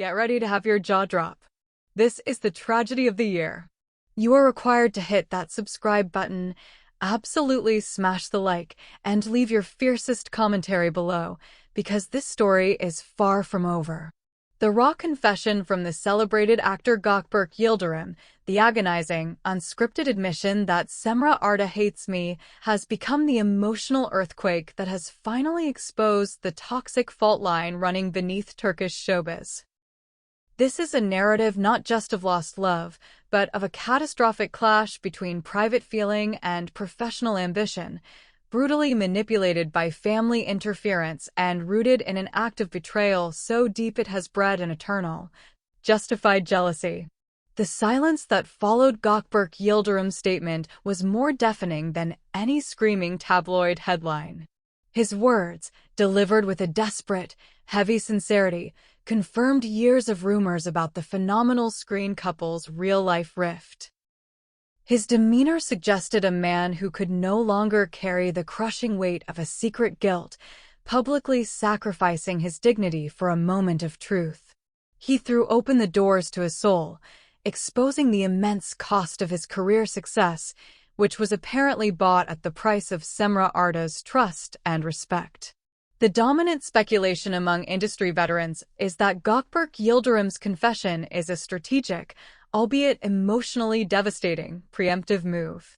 Get ready to have your jaw drop. This is the tragedy of the year. You are required to hit that subscribe button, absolutely smash the like, and leave your fiercest commentary below, because this story is far from over. The raw confession from the celebrated actor Gökberk Yıldırım, the agonizing, unscripted admission that Cemre Arda hates me, has become the emotional earthquake that has finally exposed the toxic fault line running beneath Turkish showbiz. This is a narrative not just of lost love, but of a catastrophic clash between private feeling and professional ambition, brutally manipulated by family interference and rooted in an act of betrayal so deep it has bred an eternal, justified jealousy. The silence that followed Gökberk Yıldırım's statement was more deafening than any screaming tabloid headline. His words, delivered with a desperate, heavy sincerity, confirmed years of rumors about the phenomenal screen couple's real-life rift. His demeanor suggested a man who could no longer carry the crushing weight of a secret guilt, publicly sacrificing his dignity for a moment of truth. He threw open the doors to his soul, exposing the immense cost of his career success, which was apparently bought at the price of Cemre Arda's trust and respect. The dominant speculation among industry veterans is that Gökberk Yıldırım's confession is a strategic, albeit emotionally devastating, preemptive move.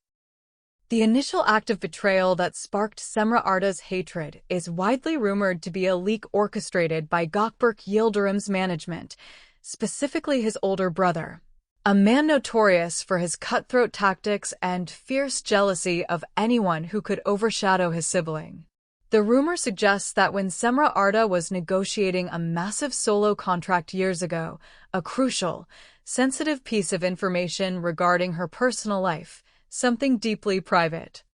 The initial act of betrayal that sparked Cemre Arda's hatred is widely rumored to be a leak orchestrated by Gökberk Yıldırım's management, specifically his older brother, a man notorious for his cutthroat tactics and fierce jealousy of anyone who could overshadow his sibling. The rumor suggests that when Cemre Arda was negotiating a massive solo contract years ago, a crucial, sensitive piece of information regarding her personal life, something deeply private,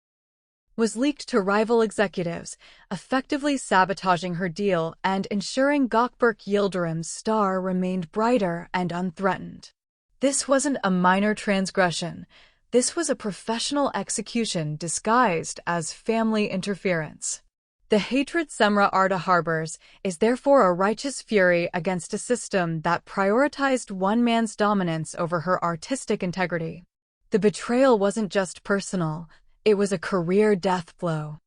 was leaked to rival executives, effectively sabotaging her deal and ensuring Gökberk Yıldırım's star remained brighter and unthreatened. This wasn't a minor transgression. This was a professional execution disguised as family interference. The hatred Cemre Arda harbors is therefore a righteous fury against a system that prioritized one man's dominance over her artistic integrity. The betrayal wasn't just personal, it was a career death blow.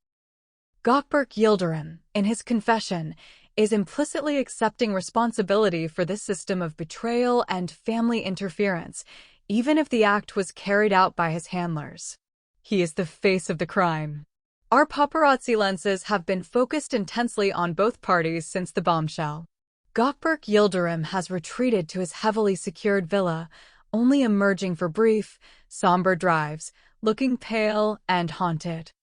Gökberk Yıldırım, in his confession, is implicitly accepting responsibility for this system of betrayal and family interference, even if the act was carried out by his handlers. He is the face of the crime. Our paparazzi lenses have been focused intensely on both parties since the bombshell. Gökberk Yıldırım has retreated to his heavily secured villa, only emerging for brief, somber drives, looking pale and haunted.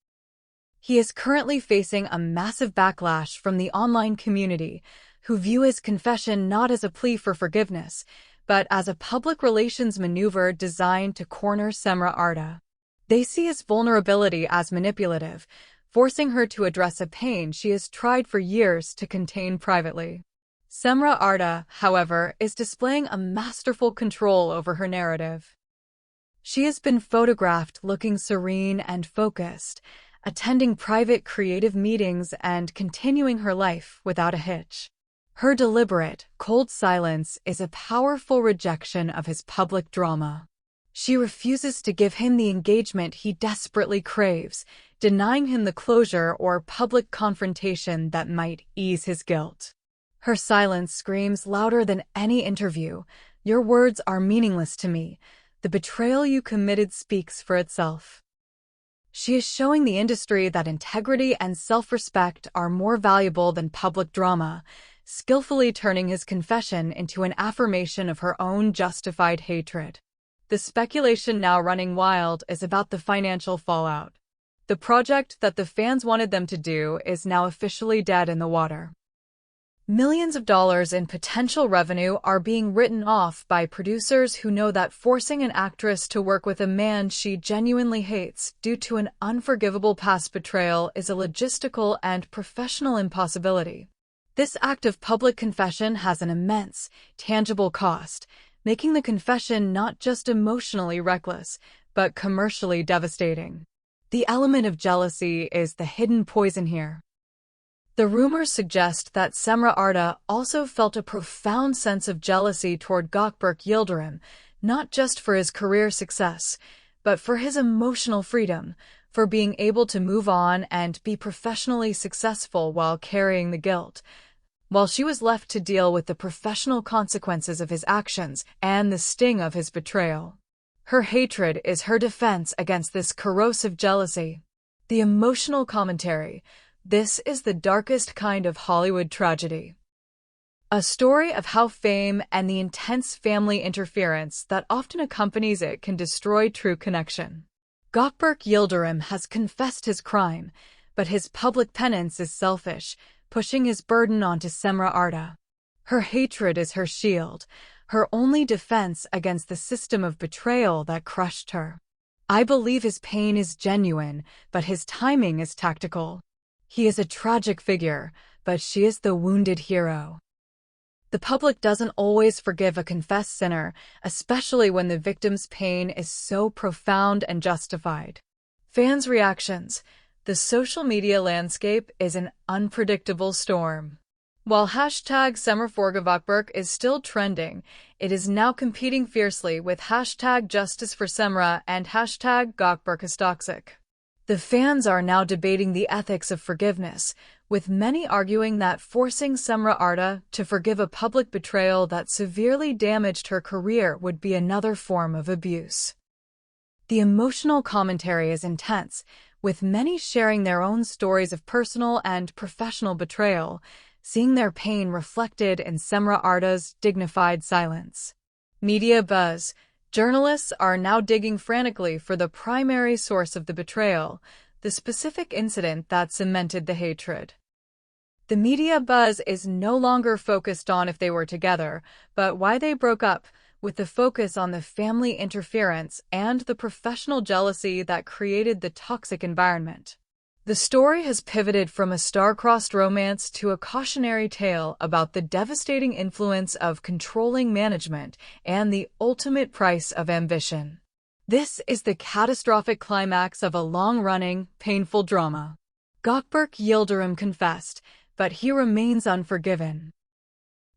He is currently facing a massive backlash from the online community, who view his confession not as a plea for forgiveness, but as a public relations maneuver designed to corner Cemre Arda. They see his vulnerability as manipulative, forcing her to address a pain she has tried for years to contain privately. Cemre Arda, however, is displaying a masterful control over her narrative. She has been photographed looking serene and focused, attending private creative meetings and continuing her life without a hitch. Her deliberate, cold silence is a powerful rejection of his public drama. She refuses to give him the engagement he desperately craves, denying him the closure or public confrontation that might ease his guilt. Her silence screams louder than any interview. Your words are meaningless to me. The betrayal you committed speaks for itself. She is showing the industry that integrity and self-respect are more valuable than public drama, skillfully turning his confession into an affirmation of her own justified hatred. The speculation now running wild is about the financial fallout. The project that the fans wanted them to do is now officially dead in the water. Millions of dollars in potential revenue are being written off by producers who know that forcing an actress to work with a man she genuinely hates due to an unforgivable past betrayal is a logistical and professional impossibility. This act of public confession has an immense, tangible cost, making the confession not just emotionally reckless, but commercially devastating. The element of jealousy is the hidden poison here. The rumors suggest that Cemre Arda also felt a profound sense of jealousy toward Gökberk Yıldırım, not just for his career success, but for his emotional freedom, for being able to move on and be professionally successful while carrying the guilt, while she was left to deal with the professional consequences of his actions and the sting of his betrayal. Her hatred is her defense against this corrosive jealousy. The emotional commentary. This is the darkest kind of Hollywood tragedy. A story of how fame and the intense family interference that often accompanies it can destroy true connection. Gökberk Yıldırım has confessed his crime, but his public penance is selfish, pushing his burden onto Cemre Arda. Her hatred is her shield, her only defense against the system of betrayal that crushed her. I believe his pain is genuine, but his timing is tactical. He is a tragic figure, but she is the wounded hero. The public doesn't always forgive a confessed sinner, especially when the victim's pain is so profound and justified. Fans' reactions. The social media landscape is an unpredictable storm. While hashtag #SemreForGökberk is still trending, it is now competing fiercely with hashtag #JusticeForCemre and hashtag #GökberkIsToxic. The fans are now debating the ethics of forgiveness, with many arguing that forcing Cemre Arda to forgive a public betrayal that severely damaged her career would be another form of abuse. The emotional commentary is intense, with many sharing their own stories of personal and professional betrayal, seeing their pain reflected in Cemre Arda's dignified silence. Media buzz. Journalists are now digging frantically for the primary source of the betrayal, the specific incident that cemented the hatred. The media buzz is no longer focused on if they were together, but why they broke up, with the focus on the family interference and the professional jealousy that created the toxic environment. The story has pivoted from a star-crossed romance to a cautionary tale about the devastating influence of controlling management and the ultimate price of ambition. This is the catastrophic climax of a long-running, painful drama. Gökberk Yıldırım confessed, but he remains unforgiven.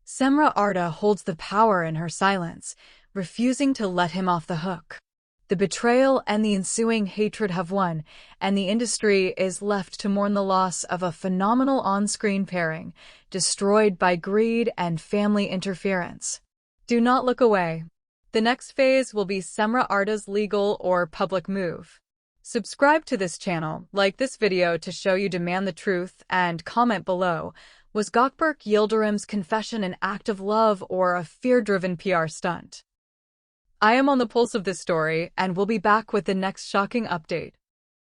Cemre Arda holds the power in her silence, refusing to let him off the hook. The betrayal and the ensuing hatred have won, and the industry is left to mourn the loss of a phenomenal on-screen pairing, destroyed by greed and family interference. Do not look away. The next phase will be Cemre Arda's legal or public move. Subscribe to this channel, like this video to show you demand the truth, and comment below. Was Gökberk Yıldırım's confession an act of love or a fear-driven PR stunt? I am on the pulse of this story and will be back with the next shocking update.